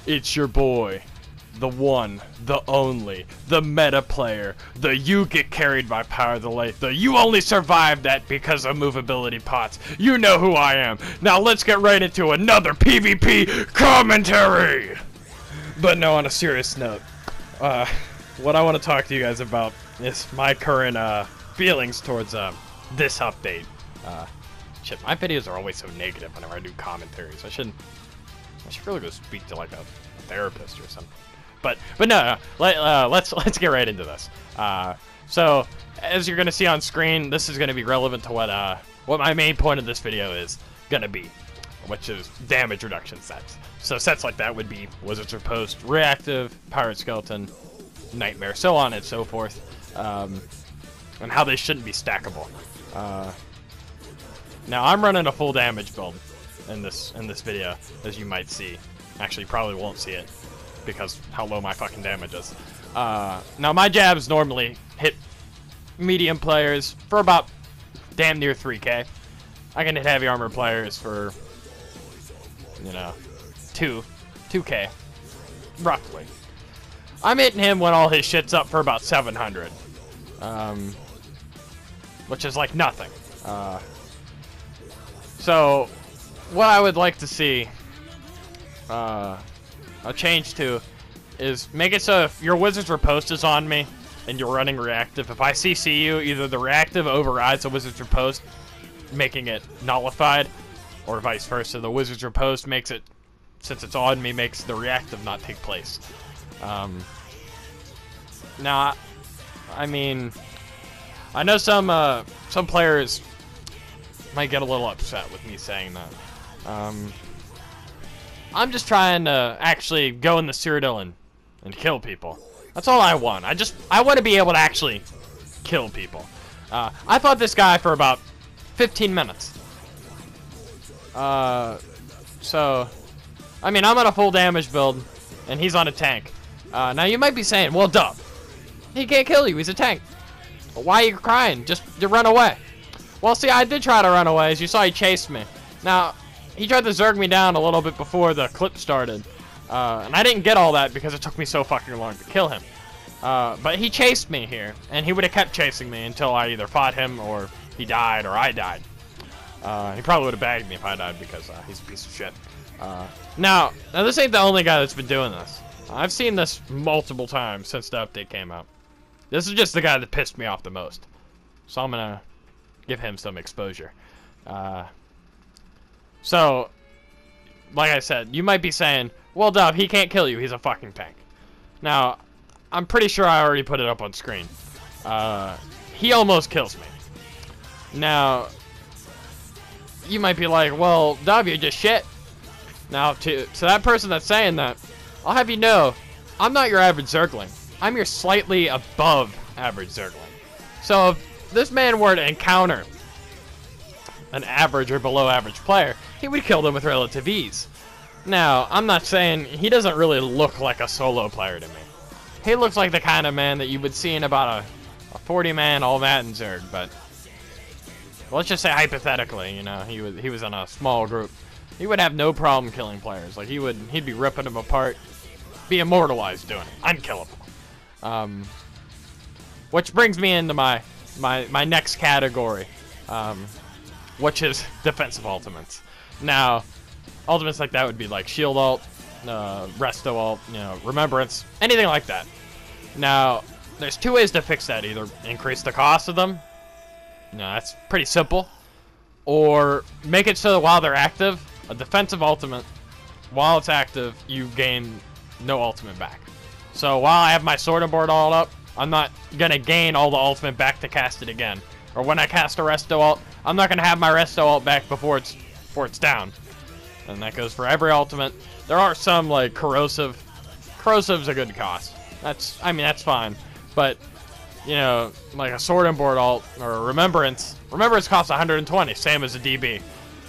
It's your boy, the one, the only, the meta player, the you get carried by power of the light, the you only survive that because of movability pots. You know who I am. Now let's get right into another PvP commentary! But no, on a serious note, what I want to talk to you guys about is my current feelings towards this update. Shit, my videos are always so negative whenever I do commentaries. I should really go speak to like a therapist or something. But no, let's get right into this. So as you're gonna see on screen, this is gonna be relevant to what my main point of this video is gonna be, which is damage reduction sets. So sets like that would be Wizards of Post, Reactive, Pirate Skeleton, Nightmare, so on and so forth, and how they shouldn't be stackable. Now I'm running a full damage build in this video, as you might see. Actually, you probably won't see it because how low my fucking damage is. Now my jabs normally hit medium players for about damn near 3k. I can hit heavy armor players for, you know, 2k, roughly. I'm hitting him when all his shit's up for about 700, which is like nothing. So what I would like to see a change to is make it so if your Wizards Riposte is on me and you're running reactive, if I CC you, either the reactive overrides the Wizards Riposte, making it nullified, or vice versa. The Wizards Riposte makes it, since it's on me, makes the reactive not take place. Now, I mean, I know some players might get a little upset with me saying that. I'm just trying to actually go in the Cyrodiil and kill people. That's all I want. I want to be able to actually kill people. I fought this guy for about 15 minutes. So, I mean, I'm on a full damage build, and he's on a tank. Now, you might be saying, well, Dove, he can't kill you. He's a tank. Why are you crying? Just run away. Well, see, I did try to run away. As you saw, he chased me. Now, he tried to zerg me down a little bit before the clip started. And I didn't get all that because it took me so fucking long to kill him. But he chased me here, and he would have kept chasing me until I either fought him or he died or I died. He probably would have bagged me if I died because he's a piece of shit. Now, this ain't the only guy that's been doing this. I've seen this multiple times since the update came out. This is just the guy that pissed me off the most. So I'm gonna give him some exposure. So, like I said, you might be saying, well, Dove, he can't kill you. He's a fucking tank. Now, I'm pretty sure I already put it up on screen. He almost kills me. Now, you might be like, well, Dove, you're just shit. Now, to that person that's saying that, I'll have you know, I'm not your average Zergling. I'm your slightly above average Zergling. So, if this man were to encounter an average or below average player, he would kill them with relative ease. Now, I'm not saying he doesn't really look like a solo player to me. He looks like the kind of man that you would see in about a 40-man all-Madden Zerg, but let's just say hypothetically, you know, he was in a small group. He would have no problem killing players. Like he'd be ripping them apart, be immortalized doing it, unkillable. Which brings me into my next category, which is defensive ultimates. Now, ultimates like that would be like shield ult, resto ult, you know, remembrance, anything like that. Now, there's two ways to fix that. Either increase the cost of them, you know, that's pretty simple, or make it so that while they're active, a defensive ultimate, while it's active, you gain no ultimate back. So while I have my sword and board all up, I'm not gonna gain all the ultimate back to cast it again. Or when I cast a resto ult, I'm not gonna have my resto ult back before it's down. And that goes for every ultimate. There are some like corrosive. Corrosive's a good cost. I mean that's fine. But you know, like a sword and board ult or a remembrance. Remembrance costs 120, same as a DB.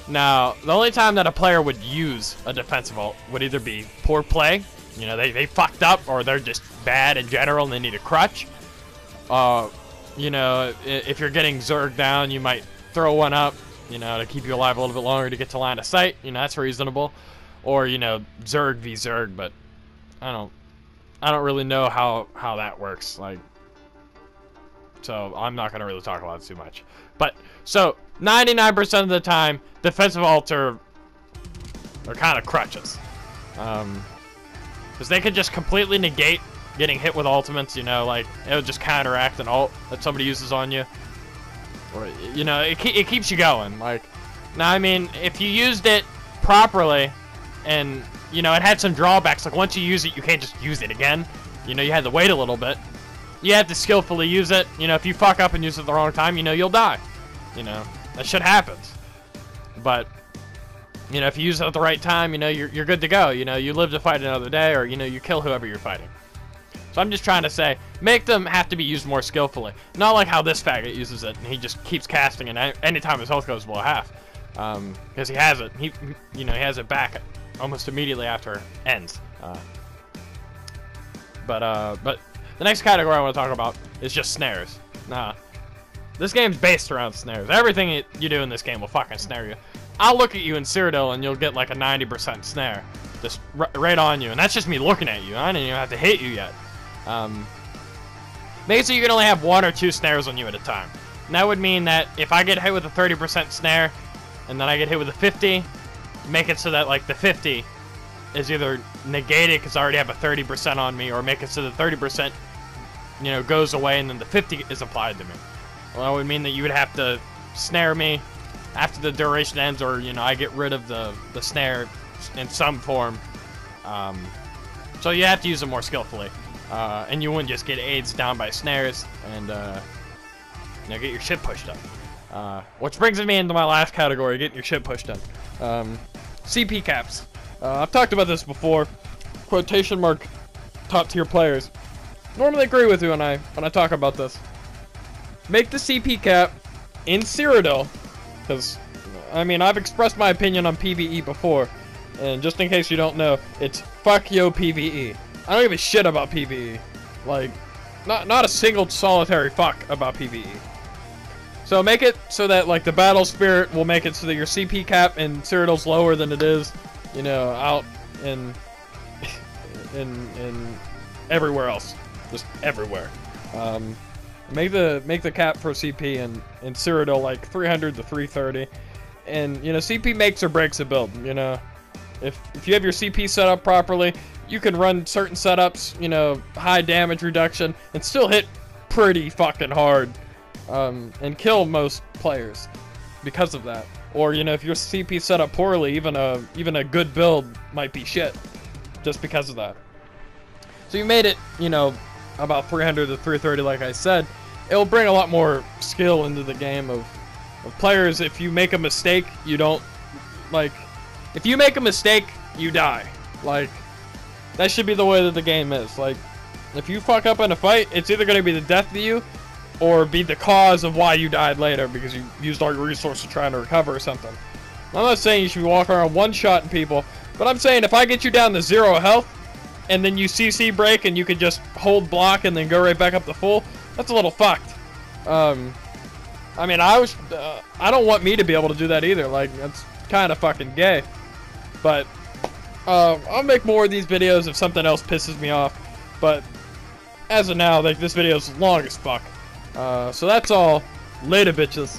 Now, the only time that a player would use a defensive ult would either be poor play, you know, they fucked up, or they're just bad in general and they need a crutch. You know, if you're getting zerged down, you might throw one up, you know, to keep you alive a little bit longer to get to line of sight. You know, that's reasonable. Or, you know, Zerg v Zerg, but I don't really know how that works. Like, so I'm not gonna really talk about it too much. But so 99% of the time, defensive ults are kind of crutches, because they could just completely negate getting hit with ultimates. You know, like it'll just counteract an ult that somebody uses on you, or you know, it keeps you going. Like, now I mean, if you used it properly, and you know, it had some drawbacks. Like once you use it, you can't just use it again. You know, you had to wait a little bit. You have to skillfully use it. You know, if you fuck up and use it the wrong time, you know, you'll die. You know, that shit happens. But, you know, if you use it at the right time, you know, you're good to go. You know, you live to fight another day, or, you know, you kill whoever you're fighting. So I'm just trying to say, make them have to be used more skillfully. Not like how this faggot uses it, and he just keeps casting, and anytime his health goes below half. Because he has it. You know, he has it back almost immediately after it ends. But the next category I want to talk about is just snares. Nah, this game's based around snares. Everything you do in this game will fucking snare you. I'll look at you in Cyrodiil and you'll get like a 90% snare, just right on you, and that's just me looking at you. I didn't even have to hit you yet. Make it so you can only have 1 or 2 snares on you at a time. And that would mean that if I get hit with a 30% snare, and then I get hit with a 50, make it so that like the 50 is either negated because I already have a 30% on me, or make it so the 30%, you know, goes away and then the 50 is applied to me. Well, that would mean that you would have to snare me after the duration ends, or, you know, I get rid of the snare in some form. So you have to use it more skillfully. And you wouldn't just get AIDS down by snares and, you know, get your shit pushed up. Which brings me into my last category, getting your shit pushed up. CP caps. I've talked about this before. Quotation mark top tier players normally agree with you when I talk about this. Make the CP cap in Cyrodiil, because I mean, I've expressed my opinion on PvE before, and just in case you don't know, it's fuck yo PvE. I don't give a shit about PvE. Like, not a single solitary fuck about PvE. So make it so that like the battle spirit will make it so that your CP cap in Cyrodiil's lower than it is, you know, out in everywhere else, just everywhere. Make the cap for CP in Cyrodiil like 300 to 330, and you know, CP makes or breaks a build. You know, if you have your CP set up properly, you can run certain setups, you know, high damage reduction, and still hit pretty fucking hard, and kill most players because of that. Or, you know, if your CP set up poorly, even a good build might be shit just because of that. So you made it, you know, about 300 to 330, like I said. It'll bring a lot more skill into the game of players. If you make a mistake, you don't, like, if you make a mistake, you die. Like, that should be the way that the game is. Like, if you fuck up in a fight, it's either going to be the death of you, or be the cause of why you died later because you used all your resources trying to recover or something. I'm not saying you should be walking around one-shotting people, but I'm saying if I get you down to 0 health, and then you CC break and you can just hold block and then go right back up to full, that's a little fucked. I mean, I don't want me to be able to do that either. Like, that's kind of fucking gay. But I'll make more of these videos if something else pisses me off. But as of now, like, this video is long as fuck. So that's all. Later, bitches.